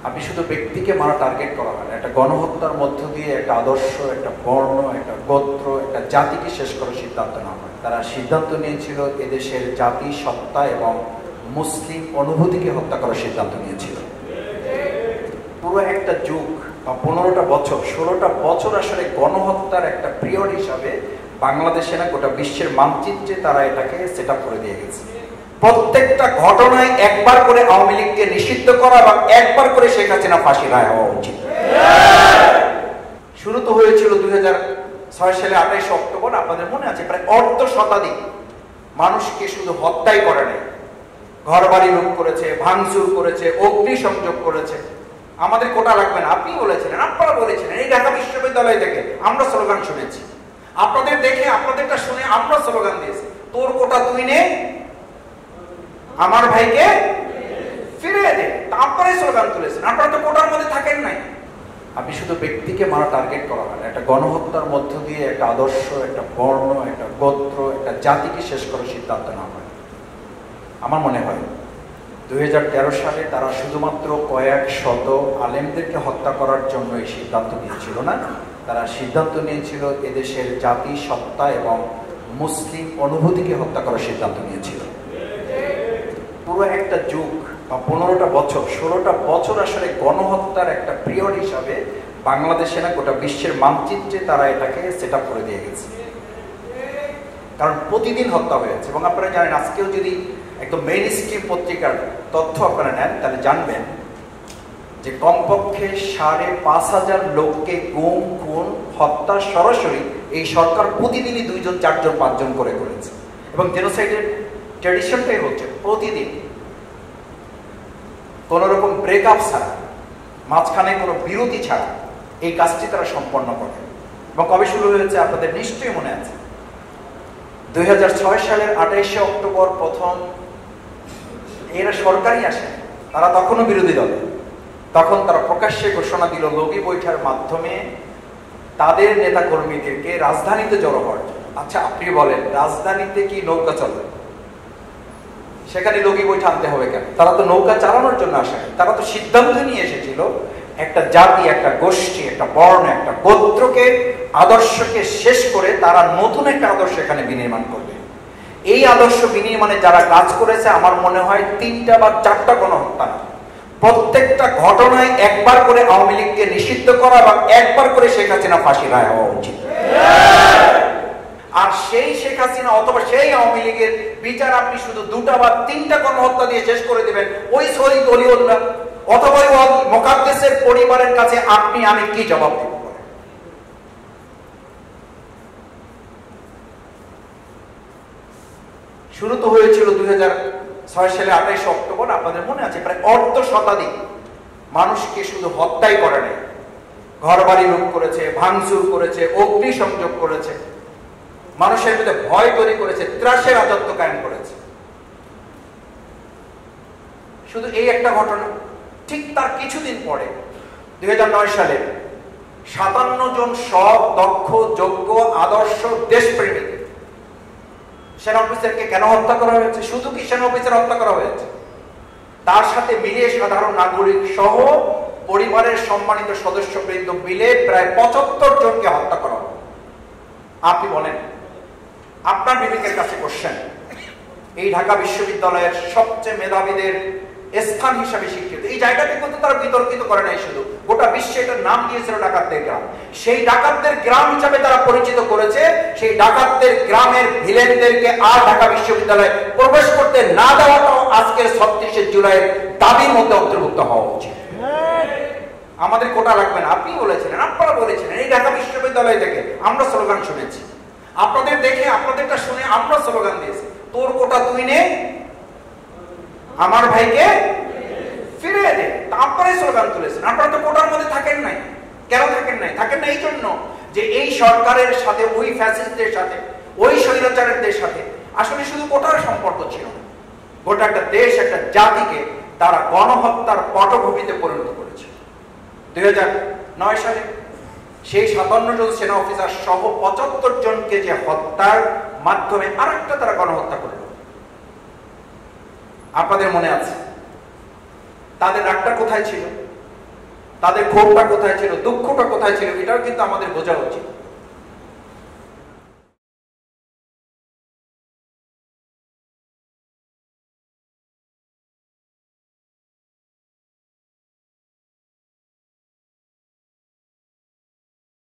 আপনি শুধু ব্যক্তিকে মারা টার্গেট করা হয় না, একটা গণহত্যার মধ্য দিয়ে একটা আদর্শ, একটা বর্ণ, একটা গোত্র, একটা জাতিকে শেষ করার সিদ্ধান্ত নেওয়া হয়। তারা সিদ্ধান্ত নিয়েছিল এদেশের জাতি সত্তা এবং মুসলিম অনুভূতিকে হত্যা করার সিদ্ধান্ত নিয়েছিল। পুরো একটা যুগ বা 15টা বছর 16টা বছর আসলে গণহত্যার একটা পিরিয়ড হিসাবে বাংলাদেশে না গোটা বিশ্বের মানচিত্রে তারা এটাকে সেট আপ করে দিয়ে গেছে। প্রত্যেকটা ঘটনায় একবার করে আওয়ামী লীগকে নিষিদ্ধ করা এবং একবার করে শেখ হাসিনা ফাঁসি রায় হওয়া উচিত। শুরু তো হয়েছিল 2006 সালে 28 অক্টোবর। আপনাদের মনে আছে প্রায় অর্ধ শতাধিক মানুষকে শুধু হত্যাই করে নাই, ঘর বাড়ি লুট করেছে, ভাঙচুর করেছে, অগ্নিসংযোগ করেছে। আমাদের কোটা লাগবে না, আপনি বলেছিলেন, আপনারা বলেছিলেন, এই ঢাকা বিশ্ববিদ্যালয় থেকে আমরা স্লোগান শুনেছি, আপনাদের দেখে আপনাদেরটা শুনে আমরা স্লোগান দিয়েছি, তোর কোটা তুই নে, আমার ভাইকে ফিরিয়ে দে। আপনারাই স্লোগান তুলেছেন, আপনারা তো কোটার মধ্যে থাকেন নাই। আপনি শুধু ব্যক্তিকে মারা টার্গেট করা হয় না, একটা গণহত্যার মধ্য দিয়ে একটা আদর্শ, একটা বর্ণ, একটা গোত্র, একটা জাতিকে শেষ করার সিদ্ধান্ত নেওয়া হয়। আমার মনে হয় 2013 সালে তারা শুধুমাত্র কয়েক শত আলেমদেরকে হত্যা করার জন্য এই সিদ্ধান্ত নিয়েছিল না, তারা সিদ্ধান্ত নিয়েছিল এদেশের জাতি সত্তা এবং মুসলিম অনুভূতিকে হত্যা করার সিদ্ধান্ত নিয়েছিল। পুরো একটা যুগ বা 15টা বছর 16টা বছর আসলে গণহত্যার একটা পিরিয়ড হিসাবে বাংলাদেশে না গোটা বিশ্বের মানচিত্রে তারা এটাকে সেট আপ করে দিয়ে গেছে। কারণ প্রতিদিন হত্যা হয়েছে এবং আপনারা জানেন, আজকেও যদি একদম মেইন স্ট্রিম পত্রিকার তথ্য আপনারা নেন তাহলে জানবেন যে কমপক্ষে 5,500 লোককে গুম, খুন, হত্যা সরাসরি এই সরকার প্রতিদিনই 2জন, 4জন, 5জন করে করেছে। এবং জেনোসাইডের ট্র্যাডিশনটাই হচ্ছে প্রতিদিন কোন রকম ব্রেকআপ ছাড়া, মাঝখানে কোনো বিরতি ছাড়া এই কাজটি তারা সম্পন্ন করে। এবং কবে শুরু হয়েছে আপনাদের নিশ্চয়ই মনে আছে, 2006 সালের 28 অক্টোবর প্রথম। এরা সরকারই আসে, তারা তখনও বিরোধী দল। তখন তারা প্রকাশ্যে ঘোষণা দিল লগি বৈঠার মাধ্যমে তাদের নেতা কর্মীদেরকে রাজধানীতে জড়ো হওয়ার জন্য। আচ্ছা আপনি বলেন, রাজধানীতে কি নৌকা চলে? সেখানে লগি বৈঠা আনতে হবে কেন? তারা তো নৌকা চালানোর জন্য আসে, তারা তো সিদ্ধান্ত নিয়ে এসেছিল একটা জাতি, একটা গোষ্ঠী, একটা বর্ণ, একটা গোত্রকে, আদর্শকে শেষ করে তারা নতুন একটা আদর্শ এখানে বিনির্মাণ করবে। এই আদর্শ বিনির্মাণে যারা কাজ করেছে আমার মনে হয় 3টা বা 4টা গণহত্যা না, প্রত্যেকটা ঘটনায় একবার করে আওয়ামী লীগকে নিষিদ্ধ করা এবং একবার করে শেখ হাসিনা ফাঁসি রায় হওয়া উচিত। আর সেই শেখ হাসিনা অথবা সেই আওয়ামী লীগের বিচার আপনি শুধু 2টা বা 3টা গণহত্যা দিয়ে শেষ করে দিবেন, ওই শহীদ অলিউল্লাহ অথবা মোকাদ্দেসের পরিবারের কাছে আপনি আমি কি জবাব দেব? শুরু তো হয়েছিল 2006 সালে 28 অক্টোবর। আপনাদের মনে আছে প্রায় অর্ধ শতাধিক মানুষকে শুধু হত্যাই করে নাই, ঘর বাড়ি লুট করেছে, ভাঙচুর করেছে, অগ্নিসংযোগ করেছে, মানুষের মধ্যে ভয় তৈরি করেছে, ত্রাসের রাজত্ব কায়েম করেছে। শুধু এই একটা ঘটনা, ঠিক তার কিছুদিন পরে 2009 সালে 57 জন সৎ, দক্ষ, যোগ্য, আদর্শ, দেশপ্রেমিক সেনা অফিসারকে কেন হত্যা করা হয়েছে? শুধু কি সেনা অফিসার হত্যা করা হয়েছে, তার সাথে মিলিয়ে সাধারণ নাগরিক সহ পরিবারের সম্মানিত সদস্যবৃন্দ মিলে প্রায় 75 জনকে হত্যা করা হবে। আপনি বলেন, আপনার বিবেকের কাছে কোশ্চেন, এই ঢাকা বিশ্ববিদ্যালয়ের সবচেয়ে মেধাবীদের স্থান হিসাবে স্বীকৃত এই জায়গাটি কিন্তু তারা বিতর্কিত করে নাই, শুধু গোটা বিশ্বে এটার নাম দিয়েছিল ডাকাতদের গ্রাম। সেই ডাকাতদের গ্রাম হিসাবে তারা পরিচিত করেছে। সেই ডাকাতদের গ্রামের ভিলেনদেরকে আর ঢাকা বিশ্ববিদ্যালয়ে প্রবেশ করতে না দেওয়াটাও আজকের 36 জুলাইয়ের দাবির মধ্যে অন্তর্ভুক্ত হওয়া উচিত। আমাদের কোটা লাগবে না, আপনি বলেছিলেন, আপনারা বলেছিলেন, এই ঢাকা বিশ্ববিদ্যালয় থেকে আমরা স্লোগান শুনেছি, আপনাদের দেখে আপনাদেরটা শুনে আমরা স্লোগান দিয়েছি, তোর কোটা তুই নে, আমার ভাইকে ফিরিয়ে দে। আপনারাই স্লোগান তুলেছেন, আপনারা তো কোটার মধ্যে থাকেন নাই। কেন থাকেন নাই? থাকেন না এই জন্য যে এই সরকারের সাথে, ওই ফ্যাসিস্টদের সাথে, ওই স্বৈরাচারীদের সাথে আসলে শুধু কোটার সম্পর্ক ছিল না, গোটা একটা দেশ, একটা জাতিকে তারা গণহত্যার পটভূমিতে পরিণত করেছে। 2009 সালে সেই 57 জন সেনা অফিসার সহ 75 জনকে যে হত্যার মাধ্যমে আরেকটা তারা গণহত্যা করল। আপনাদের মনে আছে তাদের রাগটা কোথায় ছিল? তাদের ক্ষোভটা কোথায় ছিল, দুঃখটা কোথায় ছিল, এটাও কিন্তু আমাদের বোঝা উচিত।